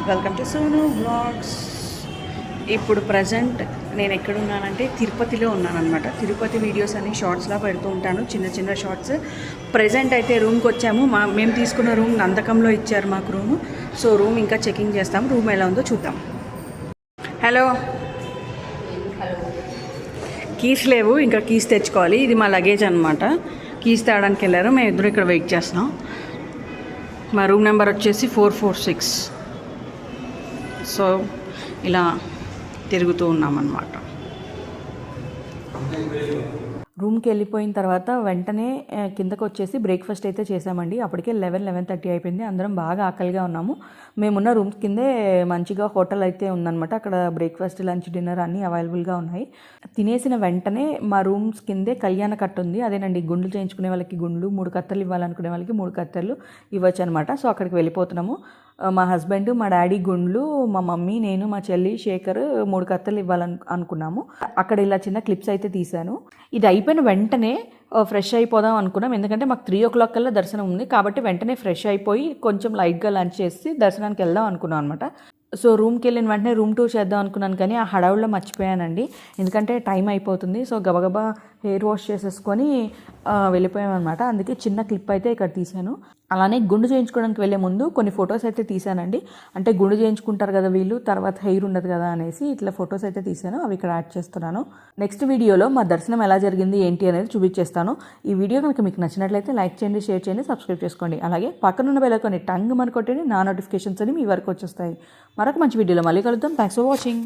Welcome to Sonu vlogs. ఇప్పుడు present నేను ఎక్కడున్నానంటే తిరుపతిలో ఉన్నానన్నమాట. తిరుపతి వీడియోస్ అన్ని షార్ట్స్లా పెడుతూ ఉంటాను, చిన్న చిన్న షార్ట్స్. ప్రజెంట్ అయితే రూమ్కి వచ్చాము. మేము తీసుకున్న రూమ్ నందకంలో ఇచ్చారు మాకు రూము. సో రూమ్ ఇంకా చెకింగ్ చేస్తాం, రూమ్ ఎలా ఉందో చూద్దాం. హలో, కీస్ లేవు, ఇంకా కీస్ తెచ్చుకోవాలి. ఇది మా లగేజ్ అనమాట. కీస్ తేవడానికి వెళ్ళారు, మేము ఇద్దరు ఇక్కడ వెయిట్ చేస్తున్నాం. మా రూమ్ నెంబర్ వచ్చేసి 446. సో ఇలా తిరుగుతూ ఉన్నామన్నమాట. రూమ్కి వెళ్ళిపోయిన తర్వాత వెంటనే కిందకు వచ్చేసి బ్రేక్ఫాస్ట్ అయితే చేసామండి. అప్పటికే 11:30 అయిపోయింది. అందరం బాగా ఆకలిగా ఉన్నాము. మేమున్న రూమ్స్ కిందే మంచిగా హోటల్ అయితే ఉందన్నమాట. అక్కడ బ్రేక్ఫాస్ట్, లంచ్, డిన్నర్ అన్నీ అవైలబుల్గా ఉన్నాయి. తినేసిన వెంటనే మా రూమ్స్ కిందే కళ్యాణ కట్ట ఉంది. అదేనండి, గుండ్లు చేయించుకునే వాళ్ళకి గుండ్లు, 3 కత్తెలు ఇవ్వాలనుకునే వాళ్ళకి 3 కత్తెలు ఇవ్వచ్చు అనమాట. సో అక్కడికి వెళ్ళిపోతున్నాము. మా హస్బెండ్, మా డాడీ గుండ్లు, మా మమ్మీ, నేను, మా చెల్లి శేఖర్ 3 కత్తెలు అనుకున్నాము. అక్కడ ఇలా చిన్న క్లిప్స్ అయితే తీశాను. ఇది అయిపోయిన వెంటనే ఫ్రెష్ అయిపోదాం అనుకున్నాం. ఎందుకంటే మాకు 3 o'clock కల్లా దర్శనం ఉంది కాబట్టి వెంటనే ఫ్రెష్ అయిపోయి కొంచెం లైట్గా లంచ్ చేసి దర్శనానికి వెళ్దాం అనుకున్నాం అనమాట. సో రూమ్కి వెళ్ళిన వెంటనే రూమ్ టూర్ చేద్దాం అనుకున్నాను, కానీ ఆ హడావుల్లో మర్చిపోయానండి. ఎందుకంటే టైం అయిపోతుంది. సో గబగబా హెయిర్ వాష్ చేసేసుకొని వెళ్ళిపోయామన్నమాట. అందుకే చిన్న క్లిప్ అయితే ఇక్కడ తీశాను. అలానే గుండు చేయించుకోవడానికి వెళ్ళే ముందు కొన్ని ఫొటోస్ అయితే తీశానండి. అంటే గుండు చేయించుకుంటారు కదా వీళ్ళు, తర్వాత హెయిర్ ఉండదు కదా అనేసి ఇట్లా ఫొటోస్ అయితే తీశాను. అవి ఇక్కడ యాడ్ చేస్తున్నాను. నెక్స్ట్ వీడియోలో మా దర్శనం ఎలా జరిగింది ఏంటి అనేది చూపించేస్తాను. ఈ వీడియో కనుక మీకు నచ్చినట్లయితే లైక్ చేయండి, షేర్ చేయండి, సబ్స్క్రైబ్ చేసుకోండి. అలాగే పక్కనున్న బెల్ ఐకాన్ టంగ్ మన కొట్టండి, నా నోటిఫికేషన్స్ అని మీ వరకు వచ్చేస్తాయి. మరొక మంచి వీడియోలో మళ్ళీ కలుద్దాం. Thanks for watching.